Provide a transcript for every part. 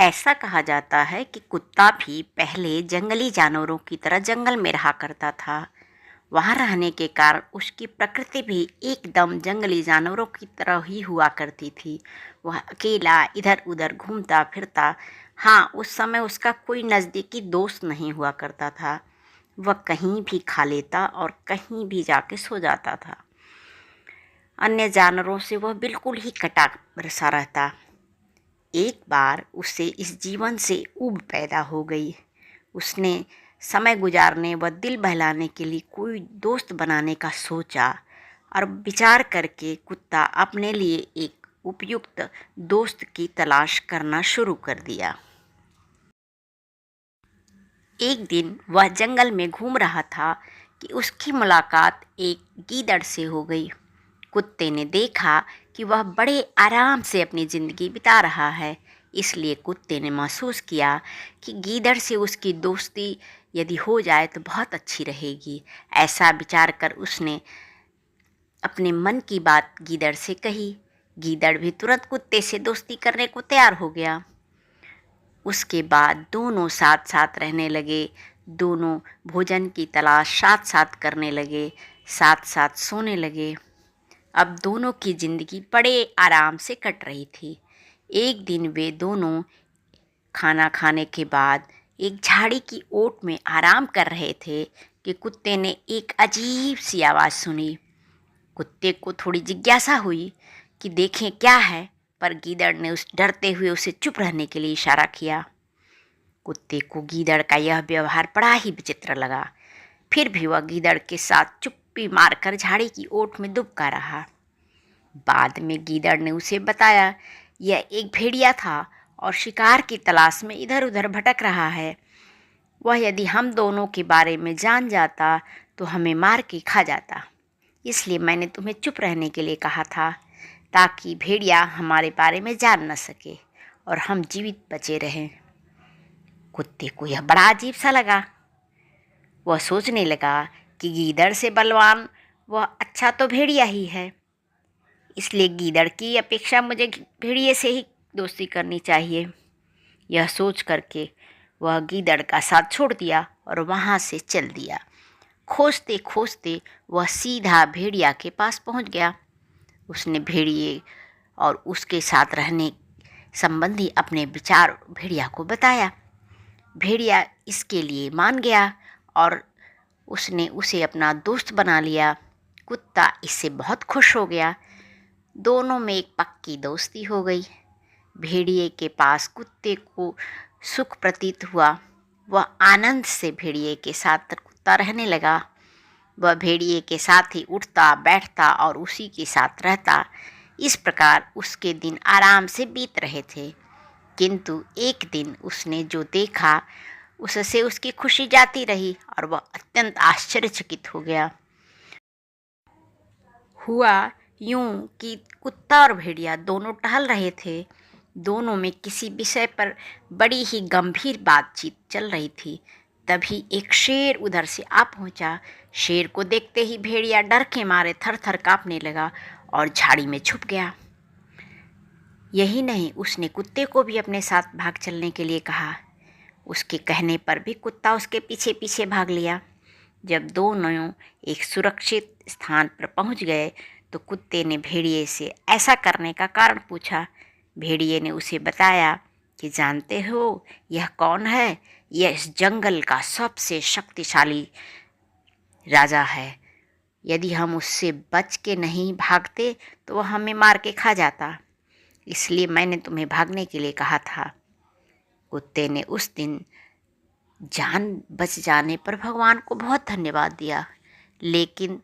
ऐसा कहा जाता है कि कुत्ता भी पहले जंगली जानवरों की तरह जंगल में रहा करता था। वहाँ रहने के कारण उसकी प्रकृति भी एकदम जंगली जानवरों की तरह ही हुआ करती थी। वह अकेला इधर उधर घूमता फिरता। हाँ, उस समय उसका कोई नज़दीकी दोस्त नहीं हुआ करता था। वह कहीं भी खा लेता और कहीं भी जाके सो जाता था। अन्य जानवरों से वह बिल्कुल ही कटा सा रहता। एक बार उसे इस जीवन से ऊब पैदा हो गई। उसने समय गुजारने व दिल बहलाने के लिए कोई दोस्त बनाने का सोचा और विचार करके कुत्ता अपने लिए एक उपयुक्त दोस्त की तलाश करना शुरू कर दिया। एक दिन वह जंगल में घूम रहा था कि उसकी मुलाकात एक गीदड़ से हो गई। कुत्ते ने देखा कि वह बड़े आराम से अपनी ज़िंदगी बिता रहा है, इसलिए कुत्ते ने महसूस किया कि गीदड़ से उसकी दोस्ती यदि हो जाए तो बहुत अच्छी रहेगी। ऐसा विचार कर उसने अपने मन की बात गीदड़ से कही। गीदड़ भी तुरंत कुत्ते से दोस्ती करने को तैयार हो गया। उसके बाद दोनों साथ साथ रहने लगे। दोनों भोजन की तलाश साथ साथ करने लगे, साथ साथ सोने लगे। अब दोनों की ज़िंदगी बड़े आराम से कट रही थी। एक दिन वे दोनों खाना खाने के बाद एक झाड़ी की ओट में आराम कर रहे थे कि कुत्ते ने एक अजीब सी आवाज़ सुनी। कुत्ते को थोड़ी जिज्ञासा हुई कि देखें क्या है, पर गीदड़ ने उस डरते हुए उसे चुप रहने के लिए इशारा किया। कुत्ते को गीदड़ का यह व्यवहार बड़ा ही विचित्र लगा। फिर भी वह गीदड़ के साथ चुप्पी मारकर झाड़ी की ओट में दुबका रहा। बाद में गीदड़ ने उसे बताया, यह एक भेड़िया था और शिकार की तलाश में इधर उधर भटक रहा है। वह यदि हम दोनों के बारे में जान जाता तो हमें मार के खा जाता। इसलिए मैंने तुम्हें चुप रहने के लिए कहा था, ताकि भेड़िया हमारे बारे में जान न सके और हम जीवित बचे रहें। कुत्ते को यह बड़ा अजीब सा लगा। वह सोचने लगा कि गीदड़ से बलवान वह अच्छा तो भेड़िया ही है, इसलिए गीदड़ की अपेक्षा मुझे भेड़िए से ही दोस्ती करनी चाहिए। यह सोच करके वह गीदड़ का साथ छोड़ दिया और वहाँ से चल दिया। खोजते खोजते वह सीधा भेड़िया के पास पहुँच गया। उसने भेड़िए और उसके साथ रहने संबंधी अपने विचार भेड़िया को बताया। भेड़िया इसके लिए मान गया और उसने उसे अपना दोस्त बना लिया। कुत्ता इससे बहुत खुश हो गया। दोनों में एक पक्की दोस्ती हो गई। भेड़िए के पास कुत्ते को सुख प्रतीत हुआ। वह आनंद से भेड़िए के साथ कुत्ता रहने लगा। वह भेड़िए के साथ ही उठता बैठता और उसी के साथ रहता। इस प्रकार उसके दिन आराम से बीत रहे थे। किंतु एक दिन उसने जो देखा उससे उसकी खुशी जाती रही और वह अत्यंत आश्चर्यचकित हो गया। हुआ यूं कि कुत्ता और भेड़िया दोनों टहल रहे थे। दोनों में किसी विषय पर बड़ी ही गंभीर बातचीत चल रही थी। तभी एक शेर उधर से आ पहुंचा। शेर को देखते ही भेड़िया डर के मारे थर थर काँपने लगा और झाड़ी में छुप गया। यही नहीं, उसने कुत्ते को भी अपने साथ भाग चलने के लिए कहा। उसके कहने पर भी कुत्ता उसके पीछे पीछे भाग लिया। जब दोनों एक सुरक्षित स्थान पर पहुंच गए तो कुत्ते ने भेड़िए से ऐसा करने का कारण पूछा। भेड़िए ने उसे बताया कि जानते हो यह कौन है? यह इस जंगल का सबसे शक्तिशाली राजा है। यदि हम उससे बच के नहीं भागते तो वह हमें मार के खा जाता, इसलिए मैंने तुम्हें भागने के लिए कहा था। कुत्ते ने उस दिन जान बच जाने पर भगवान को बहुत धन्यवाद दिया, लेकिन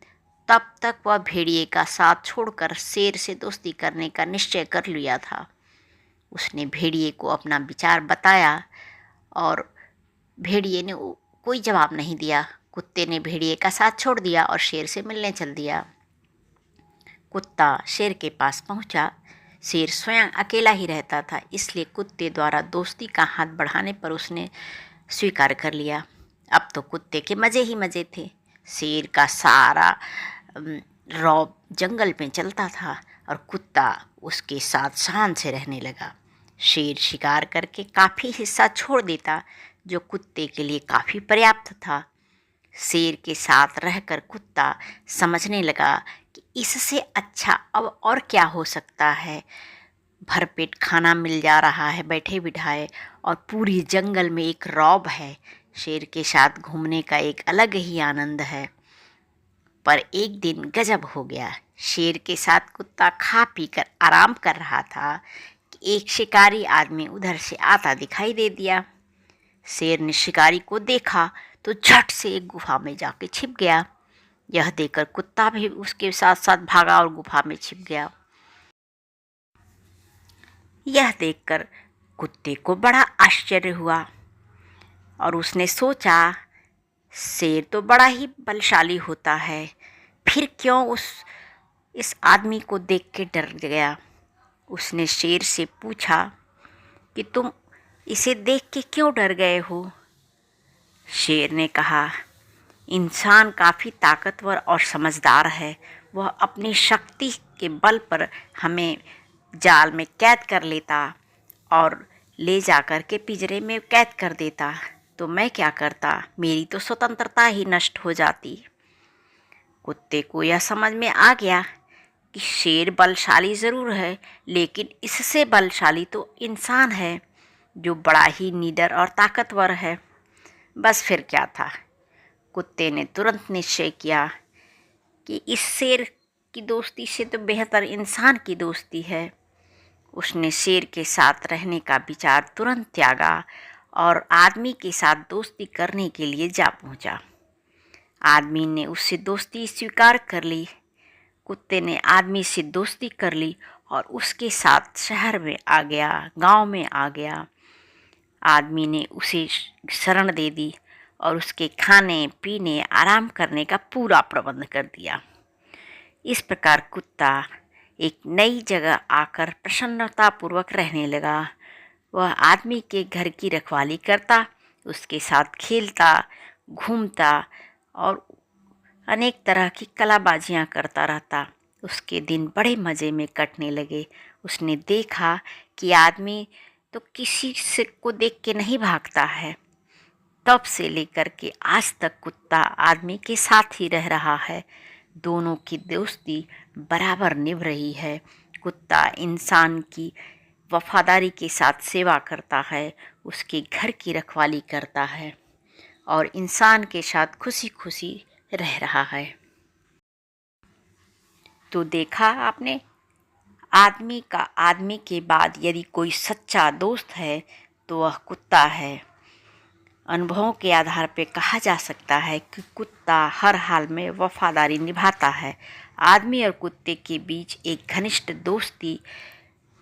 तब तक वह भेड़िए का साथ छोड़कर शेर से दोस्ती करने का निश्चय कर लिया था। उसने भेड़िए को अपना विचार बताया और भेड़िए ने कोई जवाब नहीं दिया। कुत्ते ने भेड़िए का साथ छोड़ दिया और शेर से मिलने चल दिया। कुत्ता शेर के पास पहुंचा। शेर स्वयं अकेला ही रहता था, इसलिए कुत्ते द्वारा दोस्ती का हाथ बढ़ाने पर उसने स्वीकार कर लिया। अब तो कुत्ते के मज़े ही मज़े थे। शेर का सारा रौब जंगल में चलता था और कुत्ता उसके साथ शान से रहने लगा। शेर शिकार करके काफ़ी हिस्सा छोड़ देता जो कुत्ते के लिए काफ़ी पर्याप्त था। शेर के साथ रहकर कुत्ता समझने लगा कि इससे अच्छा अब और क्या हो सकता है। भरपेट खाना मिल जा रहा है बैठे बिठाए और पूरी जंगल में एक रौब है। शेर के साथ घूमने का एक अलग ही आनंद है। पर एक दिन गजब हो गया। शेर के साथ कुत्ता खा पी कर आराम कर रहा था कि एक शिकारी आदमी उधर से आता दिखाई दे दिया। शेर ने शिकारी को देखा तो झट से एक गुफा में जाके छिप गया। यह देखकर कुत्ता भी उसके साथ साथ भागा और गुफा में छिप गया। यह देखकर कुत्ते को बड़ा आश्चर्य हुआ और उसने सोचा, शेर तो बड़ा ही बलशाली होता है, फिर क्यों इस आदमी को देख के डर गया। उसने शेर से पूछा कि तुम इसे देख के क्यों डर गए हो। शेर ने कहा, इंसान काफ़ी ताकतवर और समझदार है। वह अपनी शक्ति के बल पर हमें जाल में कैद कर लेता और ले जाकर के पिंजरे में कैद कर देता, तो मैं क्या करता, मेरी तो स्वतंत्रता ही नष्ट हो जाती। कुत्ते को यह समझ में आ गया कि शेर बलशाली ज़रूर है, लेकिन इससे बलशाली तो इंसान है जो बड़ा ही निडर और ताकतवर है। बस फिर क्या था, कुत्ते ने तुरंत निश्चय किया कि इस शेर की दोस्ती से तो बेहतर इंसान की दोस्ती है। उसने शेर के साथ रहने का विचार तुरंत त्यागा और आदमी के साथ दोस्ती करने के लिए जा पहुंचा। आदमी ने उससे दोस्ती स्वीकार कर ली। कुत्ते ने आदमी से दोस्ती कर ली और उसके साथ शहर में आ गया, गांव में आ गया। आदमी ने उसे शरण दे दी और उसके खाने पीने आराम करने का पूरा प्रबंध कर दिया। इस प्रकार कुत्ता एक नई जगह आकर प्रसन्नतापूर्वक रहने लगा। वह आदमी के घर की रखवाली करता, उसके साथ खेलता, घूमता और अनेक तरह की कलाबाजियाँ करता रहता। उसके दिन बड़े मज़े में कटने लगे। उसने देखा कि आदमी तो किसी से को देख के नहीं भागता है। तब से लेकर के आज तक कुत्ता आदमी के साथ ही रह रहा है। दोनों की दोस्ती बराबर निभ रही है। कुत्ता इंसान की वफादारी के साथ सेवा करता है, उसके घर की रखवाली करता है और इंसान के साथ खुशी खुशी रह रहा है। तो देखा आपने, आदमी के बाद यदि कोई सच्चा दोस्त है तो वह कुत्ता है। अनुभवों के आधार पर कहा जा सकता है कि कुत्ता हर हाल में वफादारी निभाता है। आदमी और कुत्ते के बीच एक घनिष्ठ दोस्ती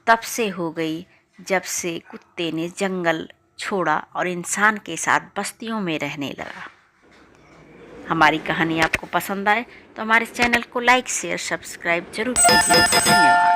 तब से हो गई जब से कुत्ते ने जंगल छोड़ा और इंसान के साथ बस्तियों में रहने लगा। हमारी कहानी आपको पसंद आए तो हमारे चैनल को लाइक शेयर सब्सक्राइब जरूर कीजिए। धन्यवाद।